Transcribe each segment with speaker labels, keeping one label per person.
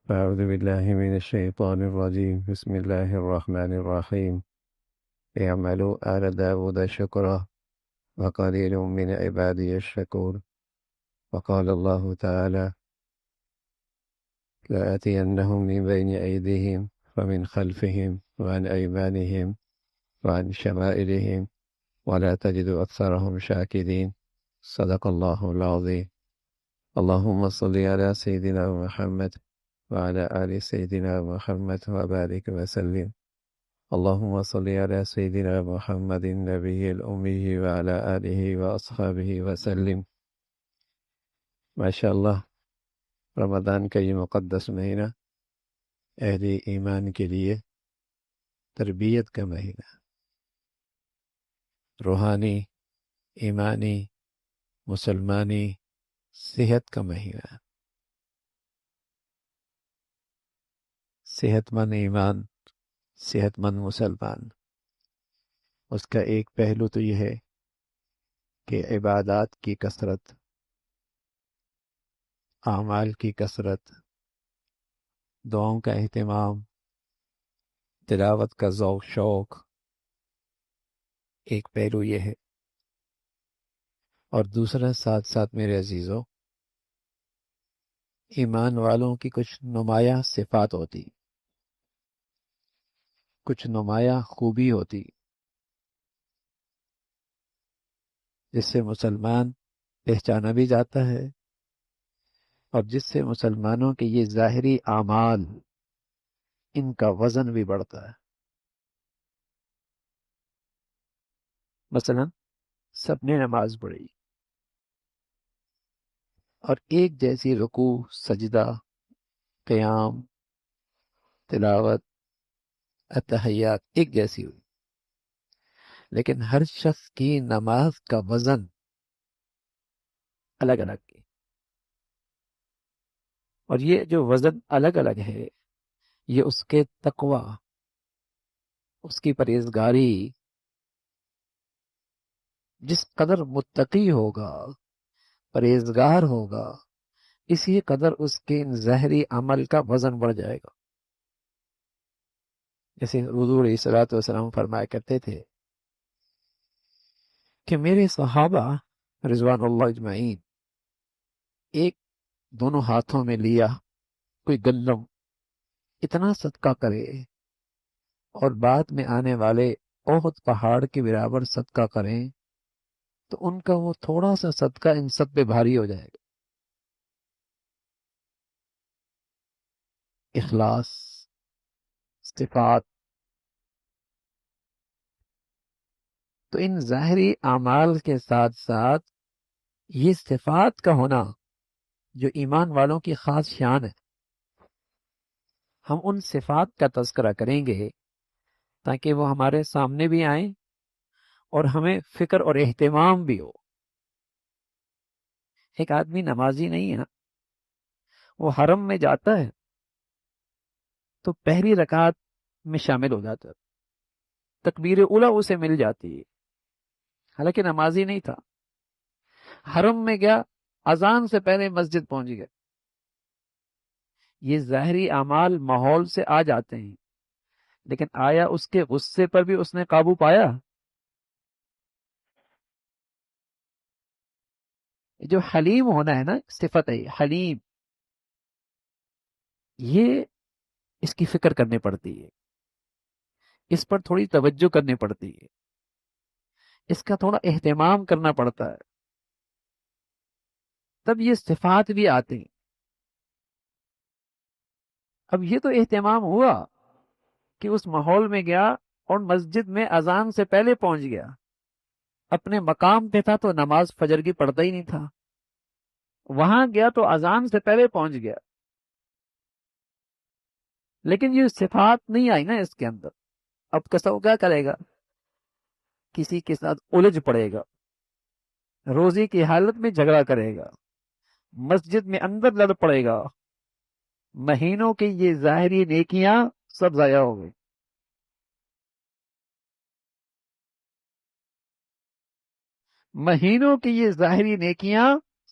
Speaker 1: أعوذ بالله من الشيطان الرجيم. بسم الله الرحمن الرحيم. اعملوا آل داود شكرا وقليل من عبادي الشكور. وقال الله تعالى: لآتينهم من بين أيديهم ومن خلفهم وعن أيمانهم وعن شمائلهم ولا تجد أكثرهم شاكرين. صدق الله العظيم. اللهم صل على سيدنا محمد وعلى آل سيدنا محمد وبارك وسلم. اللهم صل على سيدنا محمد النبي الأمي وعلى آله وأصحابه وسلم. ماشاءاللہ، رمضان کا یہ مقدس مہینہ اہل ایمان کے لیے تربیت کا مہینہ، روحانی، ایمانی، مسلمانی صحت کا مہینہ. صحت مند ایمان، صحت مند مسلمان، اس کا ایک پہلو تو یہ ہے کہ عبادات کی کثرت، اعمال کی کثرت، دعاؤں کا اہتمام، تلاوت کا ذوق شوق، ایک پہلو یہ ہے. اور دوسرا ساتھ ساتھ میرے عزیزوں، ایمان والوں کی کچھ نمایاں صفات ہوتی، کچھ نمایاں خوبی ہوتی، جس سے مسلمان پہچانا بھی جاتا ہے اور جس سے مسلمانوں کے یہ ظاہری اعمال، ان کا وزن بھی بڑھتا ہے. مثلا سب نے نماز پڑھی اور ایک جیسی رکوع، سجدہ، قیام، تلاوت، اتحیات ایک جیسی ہوئی، لیکن ہر شخص کی نماز کا وزن الگ الگ ہے. اور یہ جو وزن الگ الگ ہے، یہ اس کے تقوی، اس کی پرہیزگاری، جس قدر متقی ہوگا، پرہیزگار ہوگا، اسی قدر اس کے ظاہری عمل کا وزن بڑھ جائے گا. جیسے حضور علیہ الصلوۃ والسلام فرمایا کرتے تھے کہ میرے صحابہ رضوان اللہ اجمعین ایک دونوں ہاتھوں میں لیا کوئی گندم اتنا صدقہ کرے اور بعد میں آنے والے احد پہاڑ کے برابر صدقہ کریں تو ان کا وہ تھوڑا سا صدقہ ان سب پہ بھاری ہو جائے گا. اخلاص، صفات، تو ان ظاہری اعمال کے ساتھ ساتھ یہ صفات کا ہونا جو ایمان والوں کی خاص شان ہے، ہم ان صفات کا تذکرہ کریں گے تاکہ وہ ہمارے سامنے بھی آئیں اور ہمیں فکر اور اہتمام بھی ہو. ایک آدمی نمازی نہیں ہے نا، وہ حرم میں جاتا ہے تو پہلی رکعت میں شامل ہو جاتا ہے، تکبیر اولیٰ اسے مل جاتی ہے، حالانکہ نمازی نہیں تھا. حرم میں گیا، اذان سے پہلے مسجد پہنچ گیا. یہ ظاہری اعمال ماحول سے آ جاتے ہیں، لیکن آیا اس کے غصے پر بھی اس نے قابو پایا؟ جو حلیم ہونا ہے نا، صفت ہے حلیم، یہ اس کی فکر کرنی پڑتی ہے، اس پر تھوڑی توجہ کرنی پڑتی ہے، اس کا تھوڑا اہتمام کرنا پڑتا ہے، تب یہ صفات بھی آتے ہیں. اب یہ تو اہتمام ہوا کہ اس ماحول میں گیا اور مسجد میں اذان سے پہلے پہنچ گیا. اپنے مقام پہ تھا تو نماز فجر کی پڑھتا ہی نہیں تھا، وہاں گیا تو اذان سے پہلے پہنچ گیا، لیکن یہ صفات نہیں آئی نا اس کے اندر. اب کیسا وہ کیا کرے گا؟ کسی کے ساتھ الجھ پڑے گا، روزی کی حالت میں جھگڑا کرے گا، مسجد میں اندر لڑ پڑے گا، مہینوں کی یہ ظاہری نیکیاں سب ضائع ہو گئی. مہینوں کی یہ ظاہری نیکیاں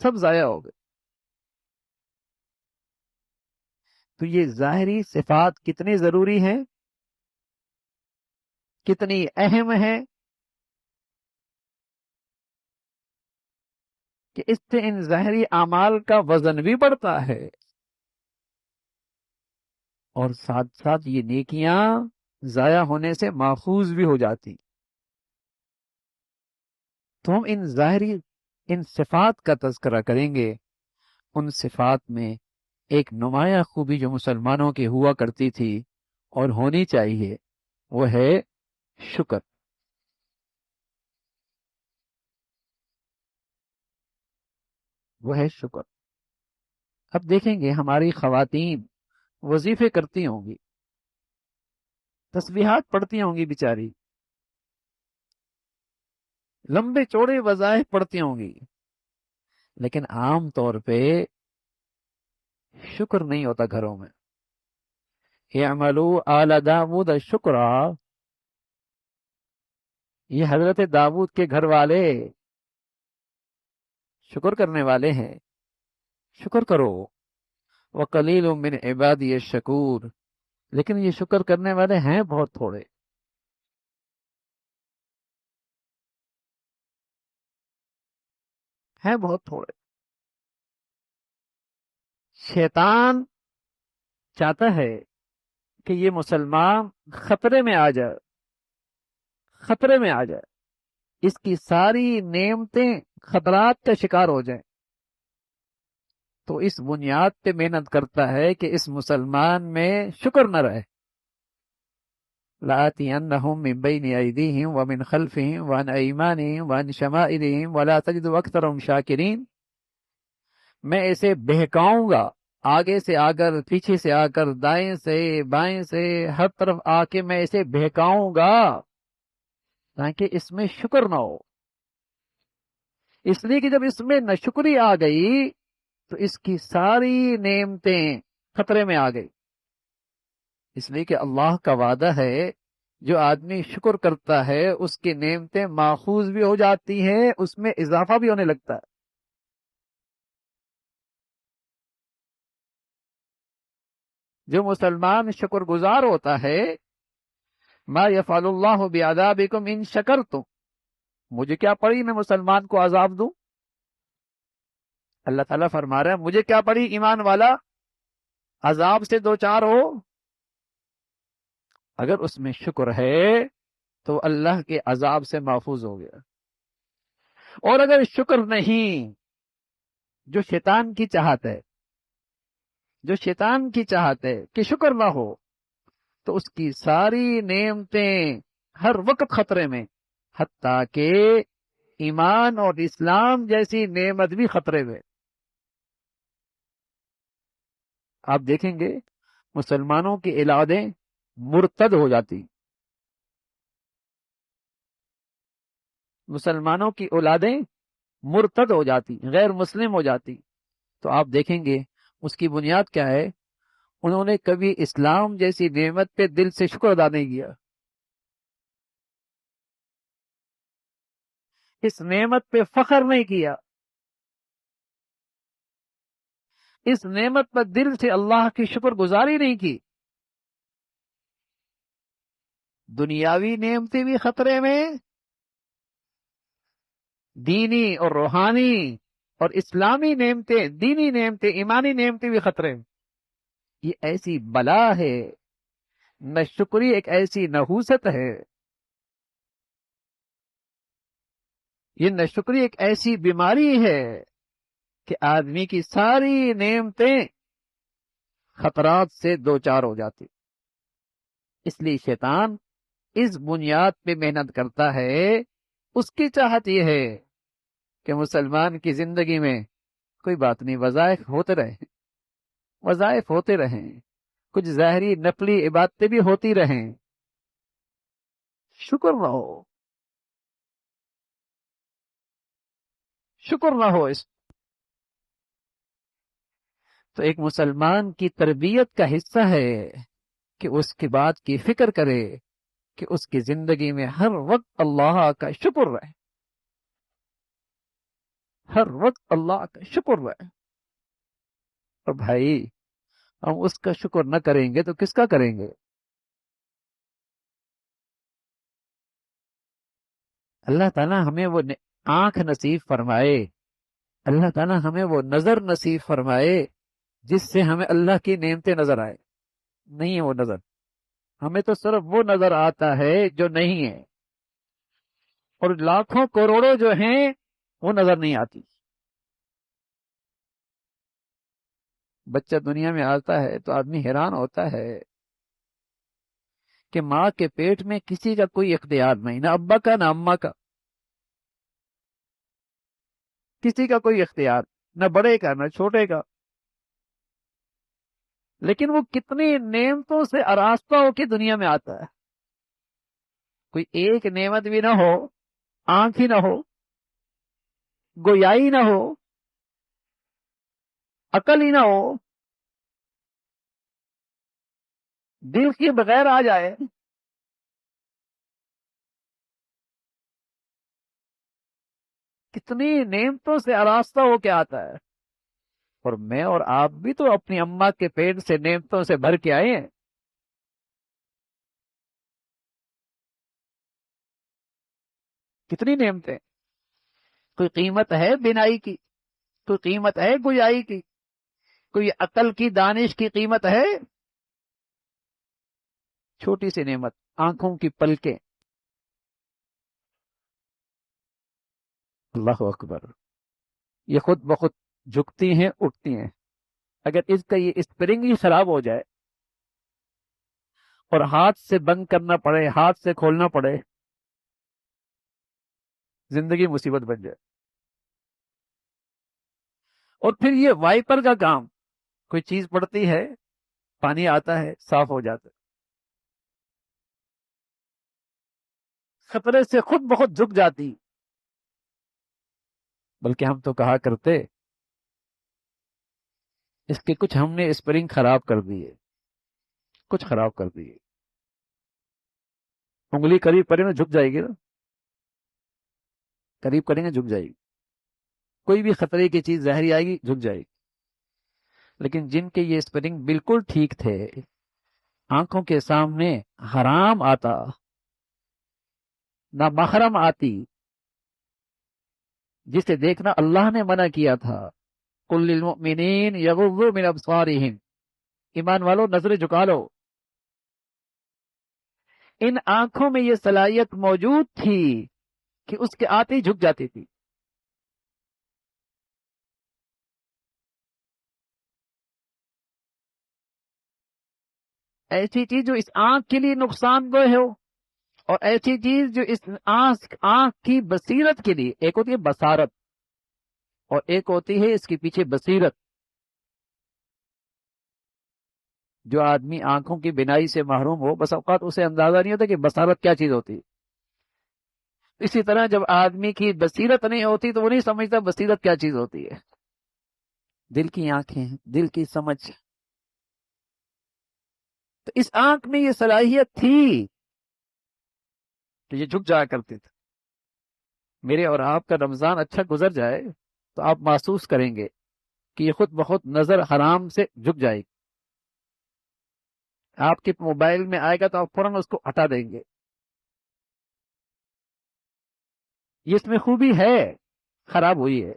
Speaker 1: سب ضائع ہو گئی.
Speaker 2: تو یہ ظاہری صفات کتنی ضروری ہیں، کتنی اہم ہیں، کہ اس سے ان ظاہری اعمال کا وزن بھی بڑھتا ہے، اور ساتھ ساتھ یہ نیکیاں ضائع ہونے سے محفوظ بھی ہو جاتی۔ تو ہم ان ظاہری ان صفات کا تذکرہ کریں گے۔ ان صفات میں ایک نمایاں خوبی جو مسلمانوں کی ہوا کرتی تھی اور ہونی چاہیے، وہ ہے شکر۔ وہ ہے شکر۔ اب دیکھیں گے ہماری خواتین وظیفے کرتی ہوں گی، تسبیحات پڑھتی ہوں گی بیچاری، لمبے چوڑے وظائف پڑھتی ہوں گی، لیکن عام طور پہ شکر نہیں ہوتا گھروں میں۔ اعملوا آل داود شکرا، یہ حضرت داود کے گھر والے شکر کرنے والے ہیں، شکر کرو۔ وقلیل من عبادی الشکور، لیکن یہ شکر کرنے والے ہیں بہت تھوڑے، ہیں بہت تھوڑے۔ شیطان چاہتا ہے کہ یہ مسلمان خطرے میں آ جائے، خطرے میں آ جائے، اس کی ساری نعمتیں خطرات کا شکار ہو جائیں۔ تو اس بنیاد پہ محنت کرتا ہے کہ اس مسلمان میں شکر نہ رہے۔ لَآتِيَنَّهُم مِّن بَيْنِ أَيْدِيهِمْ وَمِنْ خَلْفِهِمْ وَعَنْ أَيْمَانِهِمْ وَعَنْ شَمَائِلِهِمْ وَلَا تَجِدُ أَكْثَرَهُمْ شَاكِرِينَ، میں اسے بہکاؤں گا، آگے سے آ کر، پیچھے سے آ کر، دائیں سے بائیں سے، ہر طرف آ کے میں اسے بہکاؤں گا تاکہ اس میں شکر نہ ہو۔ اس لیے کہ جب اس میں ناشکری آ گئی تو اس کی ساری نعمتیں خطرے میں آ گئی۔ اس لیے کہ اللہ کا وعدہ ہے جو آدمی شکر کرتا ہے اس کی نعمتیں ماخوذ بھی ہو جاتی ہیں، اس میں اضافہ بھی ہونے لگتا ہے۔ جو مسلمان شکر گزار ہوتا ہے، ما یفعل اللہ بعذابکم ان شکرتم، مجھے کیا پڑی میں مسلمان کو عذاب دوں؟ اللہ تعالیٰ فرما رہا ہے مجھے کیا پڑی ایمان والا عذاب سے دو چار ہو، اگر اس میں شکر ہے تو اللہ کے عذاب سے محفوظ ہو گیا۔ اور اگر شکر نہیں، جو شیطان کی چاہت ہے، جو شیطان کی چاہت ہے کہ شکر نہ ہو، تو اس کی ساری نعمتیں ہر وقت خطرے میں، حتیٰ کہ ایمان اور اسلام جیسی نعمت بھی خطرے میں۔ آپ دیکھیں گے مسلمانوں کی اولادیں مرتد ہو جاتی، مسلمانوں کی اولادیں مرتد ہو جاتی، غیر مسلم ہو جاتی، تو آپ دیکھیں گے اس کی بنیاد کیا ہے؟ انہوں نے کبھی اسلام جیسی نعمت پہ دل سے شکر ادا نہیں کیا، اس نعمت پہ فخر نہیں کیا، اس نعمت پر دل سے اللہ کی شکر گزاری نہیں کی۔ دنیاوی نعمتیں بھی خطرے میں، دینی اور روحانی اور اسلامی نعمتیں، دینی نعمتیں، ایمانی نعمتیں بھی خطرے میں۔ یہ ایسی بلا ہے، ناشکری ایک ایسی نحوست ہے، یہ ناشکری ایک ایسی بیماری ہے کہ آدمی کی ساری نعمتیں خطرات سے دوچار ہو جاتی۔ اس لیے شیطان اس بنیاد پہ محنت کرتا ہے، اس کی چاہت یہ ہے کہ مسلمان کی زندگی میں کوئی بات نہیں، وظائف ہوتے رہیں، وظائف ہوتے رہیں، کچھ ظاہری نقلی عبادتیں بھی ہوتی رہیں، شکر نہ ہو، شکر نہ ہو اس۔ تو ایک مسلمان کی تربیت کا حصہ ہے کہ اس کی بات کی فکر کرے کہ اس کی زندگی میں ہر وقت اللہ کا شکر رہے، ہر وقت اللہ کا شکر رہے۔ اور بھائی ہم اس کا شکر نہ کریں گے تو کس کا کریں گے؟ اللہ تعالیٰ ہمیں وہ آنکھ نصیب فرمائے، اللہ تعالیٰ ہمیں وہ نظر نصیب فرمائے جس سے ہمیں اللہ کی نعمتیں نظر آئے۔ نہیں ہے وہ نظر، ہمیں تو صرف وہ نظر آتا ہے جو نہیں ہے، اور لاکھوں کروڑوں جو ہیں وہ نظر نہیں آتی۔ بچہ دنیا میں آتا ہے تو آدمی حیران ہوتا ہے کہ ماں کے پیٹ میں کسی کا کوئی اختیار نہیں، نہ ابا کا نہ اماں کا، کسی کا کوئی اختیار، نہ بڑے کا نہ چھوٹے کا، لیکن وہ کتنی نعمتوں سے آراستہ ہو کے دنیا میں آتا ہے۔ کوئی ایک نعمت بھی نہ ہو، آنکھ ہی نہ ہو، گویائی نہ ہو، عقل ہی نہ ہو، دل کے بغیر آ جائے، کتنی نعمتوں سے آراستہ ہو کے آتا ہے۔ اور میں اور آپ بھی تو اپنی اماں کے پیٹ سے نعمتوں سے بھر کے آئے ہیں۔ کتنی نعمتیں، کوئی قیمت ہے بینائی کی، کوئی قیمت ہے گویائی کی، کوئی عقل کی دانش کی قیمت ہے؟ چھوٹی سی نعمت، آنکھوں کی پلکیں۔ اللہ اکبر، یہ خود بخود جھکتی ہیں، اٹھتی ہیں۔ اگر اس کا یہ اسپرنگ ہی خراب ہو جائے اور ہاتھ سے بند کرنا پڑے، ہاتھ سے کھولنا پڑے، زندگی مصیبت بن جائے۔ اور پھر یہ وائپر کا کام، کوئی چیز پڑتی ہے، پانی آتا ہے، صاف ہو جاتا ہے، خطرے سے خود بخود جھک جاتی۔ بلکہ ہم تو کہا کرتے اس کے کچھ ہم نے اسپرنگ خراب کر دیے، کچھ خراب کر دیے، انگلی قریب کریں نا جھک جائے گی نا، قریب کریں گے جھک جائے گی، کوئی بھی خطرے کی چیز ظاہری آئے گی جھک جائے گی۔ لیکن جن کے یہ اسپرنگ بالکل ٹھیک تھے، آنکھوں کے سامنے حرام آتا، نہ محرم آتی، جسے دیکھنا اللہ نے منع کیا تھا، قل للمؤمنین یغضوا من ابصارہم، ایمان والو نظریں جھکا لو۔ ان آنکھوں میں یہ صلاحیت موجود تھی کہ اس کے آتے ہی جھک جاتی تھی۔ ایسی چیز جو اس آنکھ کے لیے نقصان دہ ہو، اور ایسی چیز جو اس آنکھ کی بصیرت کے لیے، ایک ہوتی ہے بصارت اور ایک ہوتی ہے اس کے پیچھے بصیرت۔ جو آدمی آنکھوں کی بینائی سے محروم ہو، بس اوقات اسے اندازہ نہیں ہوتا کہ بصارت کیا چیز ہوتی ہے۔ اسی طرح جب آدمی کی بصیرت نہیں ہوتی تو وہ نہیں سمجھتا بصیرت کیا چیز ہوتی ہے۔ دل کی آنکھیں، دل کی سمجھ، تو اس آنکھ میں یہ صلاحیت تھی کہ یہ جھک جایا کرتے تھے۔ میرے اور آپ کا رمضان اچھا گزر جائے تو آپ محسوس کریں گے کہ یہ خود بخود نظر حرام سے جھک جائے گی۔ آپ کے موبائل میں آئے گا تو آپ فوراً اس کو ہٹا دیں گے۔ یہ اس میں خوبی ہے، خراب ہوئی ہے،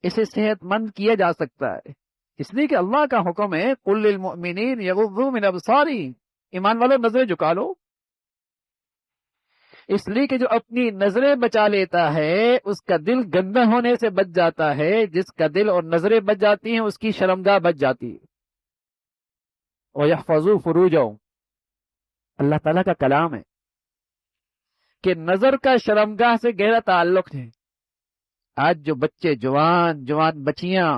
Speaker 2: اسے صحت مند کیا جا سکتا ہے، اس لیے کہ اللہ کا حکم ہے قل للمؤمنین یغضوا من ابصارہم، ایمان والو نظریں جھکا لو۔ اس لیے کہ جو اپنی نظریں بچا لیتا ہے اس کا دل گندا ہونے سے بچ جاتا ہے، جس کا دل اور نظریں بچ جاتی ہیں اس کی شرمگاہ بچ جاتی ہے۔ وَيَحْفَظُوا فُرُوجَهُمْ، اللہ تعالیٰ کا کلام ہے کہ نظر کا شرمگاہ سے گہرا تعلق ہے۔ آج جو بچے، جوان بچیاں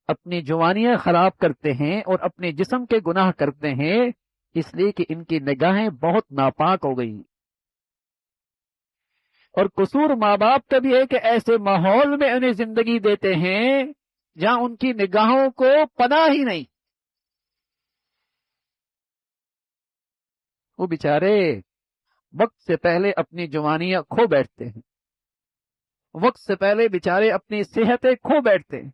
Speaker 2: اپنی جوانیاں خراب کرتے ہیں اور اپنے جسم کے گناہ کرتے ہیں، اس لیے کہ ان کی نگاہیں بہت ناپاک ہو گئی۔ اور قصور ماں باپ کا بھی ہے کہ ایسے ماحول میں انہیں زندگی دیتے ہیں جہاں ان کی نگاہوں کو پناہ ہی نہیں۔ وہ بیچارے وقت سے پہلے اپنی جوانیاں کھو بیٹھتے ہیں، وقت سے پہلے بیچارے اپنی صحتیں کھو بیٹھتے ہیں،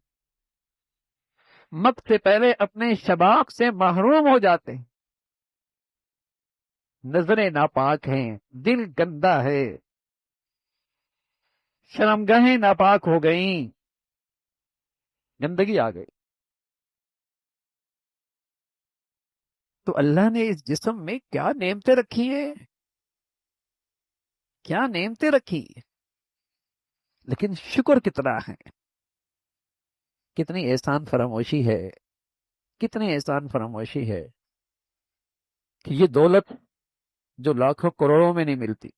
Speaker 2: موت سے پہلے اپنے شباب سے محروم ہو جاتے ہیں، نظریں ناپاک ہیں، دل گندا ہے، شرمگاہیں ناپاک ہو گئیں، گندگی آ گئی۔ تو اللہ نے اس جسم میں کیا نعمتیں رکھی ہیں، کیا نعمتیں رکھی، لیکن شکر کتنا ہے، کتنی احسان فراموشی ہے، کتنی احسان فراموشی ہے کہ یہ دولت جو لاکھوں کروڑوں میں نہیں ملتی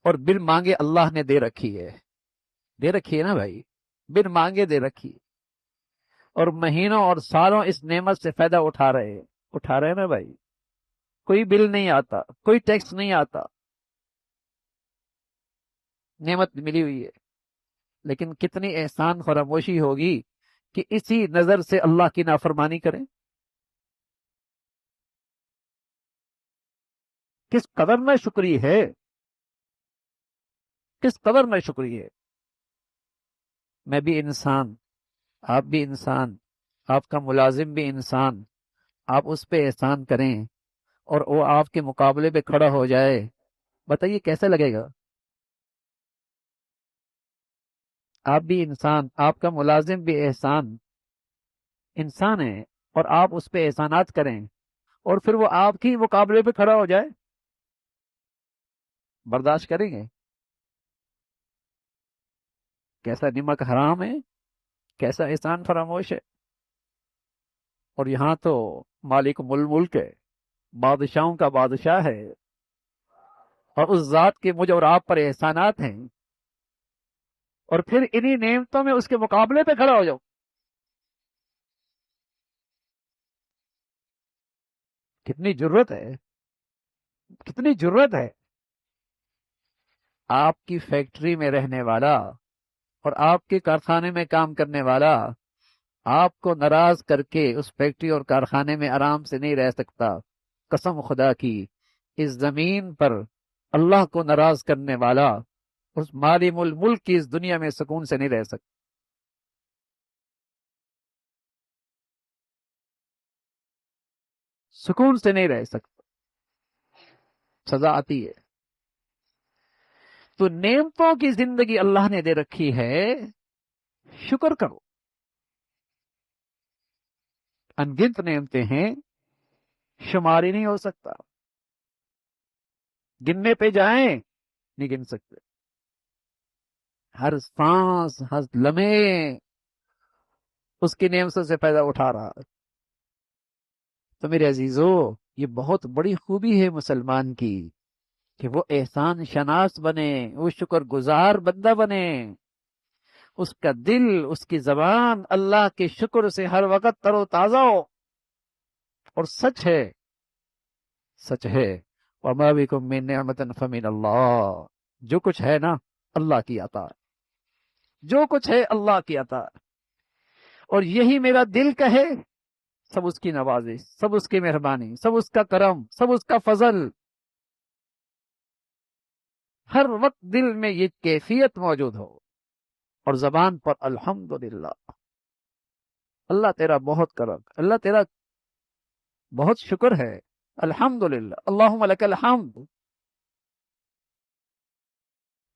Speaker 2: اور بن مانگے اللہ نے دے رکھی ہے، دے رکھی ہے نا بھائی، بن مانگے دے رکھی ہے، اور مہینوں اور سالوں اس نعمت سے فائدہ اٹھا رہے ہیں نا بھائی، کوئی بل نہیں آتا، کوئی ٹیکس نہیں آتا، نعمت ملی ہوئی ہے، لیکن کتنی احسان فراموشی ہوگی کہ اسی نظر سے اللہ کی نافرمانی کریں، کس قدر میں شکری ہے، کس قدر میں شکری ہے۔ میں بھی انسان، آپ بھی انسان، آپ کا ملازم بھی انسان، آپ اس پہ احسان کریں اور وہ آپ کے مقابلے پہ کھڑا ہو جائے، بتائیے کیسے لگے گا؟ آپ بھی انسان، آپ کا ملازم بھی انسان ہے، اور آپ اس پہ احسانات کریں اور پھر وہ آپ کی مقابلے پہ کھڑا ہو جائے، برداشت کریں گے؟ کیسا نمک حرام ہے، کیسا احسان فراموش ہے۔ اور یہاں تو مالک الملک ہے، بادشاہوں کا بادشاہ ہے، اور اس ذات کے مجھ اور آپ پر احسانات ہیں، اور پھر انہی نعمتوں میں اس کے مقابلے پہ کھڑا ہو جاؤ، کتنی جرت ہے، کتنی جرت ہے۔ آپ کی فیکٹری میں رہنے والا اور آپ کے کارخانے میں کام کرنے والا آپ کو ناراض کر کے اس فیکٹری اور کارخانے میں آرام سے نہیں رہ سکتا، قسم خدا کی اس زمین پر اللہ کو ناراض کرنے والا اس مالک الملک کی اس دنیا میں سکون سے نہیں رہ سکتا، سکون سے نہیں رہ سکتا، سزا آتی ہے۔ تو نعمتوں کی زندگی اللہ نے دے رکھی ہے، شکر کرو، انگنت نعمتیں ہیں، شمار ہی نہیں ہو سکتا، گننے پہ جائیں نہیں گن سکتے، ہر سانس ہر لمحے اس کی نعمتوں سے فائدہ اٹھا رہا ہے۔ تو میرے عزیزو، یہ بہت بڑی خوبی ہے مسلمان کی کہ وہ احسان شناس بنے، وہ شکر گزار بندہ بنے، اس کا دل، اس کی زبان اللہ کے شکر سے ہر وقت تر و تازہ ہو۔ اور سچ ہے، سچ ہے، وَمَا بِكُم مِّن نِّعْمَةٍ فَمِنَ اللَّهِ، جو کچھ ہے نا اللہ کی عطا ہے، جو کچھ ہے اللہ کی عطا ہے، اور یہی میرا دل کہے سب اس کی نوازش، سب اس کی مہربانی، سب اس کا کرم، سب اس کا فضل، ہر وقت دل میں یہ کیفیت موجود ہو اور زبان پر الحمدللہ، اللہ تیرا بہت کرم، اللہ تیرا بہت شکر ہے، الحمدللہ، اللہم لک الحمد۔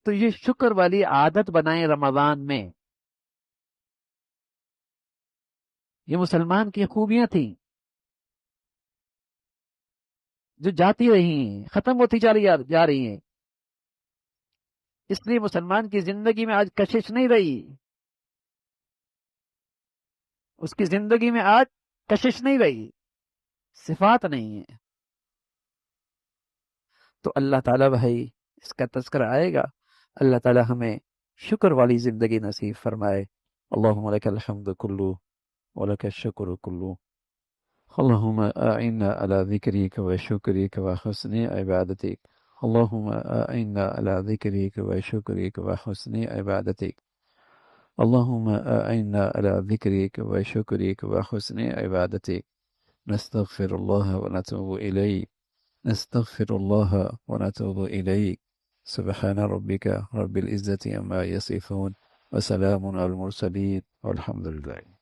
Speaker 2: تو یہ شکر والی عادت بنائیں رمضان میں، یہ مسلمان کی خوبیاں تھیں جو جاتی رہی ہیں، ختم ہوتی جا رہی ہیں، اس لیے مسلمان کی زندگی میں آج کشش نہیں رہی، اس کی زندگی میں آج کشش نہیں رہی، صفات نہیں ہے۔ تو اللہ تعالیٰ بھائی اس کا تذکرہ آئے گا، اللہ تعالیٰ ہمیں شکر والی زندگی نصیب فرمائے۔ اللہم لک الحمد کلو ولک الشکر کلو، اللہم اعنا علی ذکرک و شکرک و حسن عبادتک، اللہم اعنا علی ذکرک و شکرک و حسن عبادتک، اللہم اعنا علی ذکرک و شکرک و حسن عبادتک، نستغفر اللہ و نتوب الیک، نستغفر اللہ و نتوب الیک، سبحان ربک رب العزة عما یصفون وسلام علی المرسلین والحمد للہ۔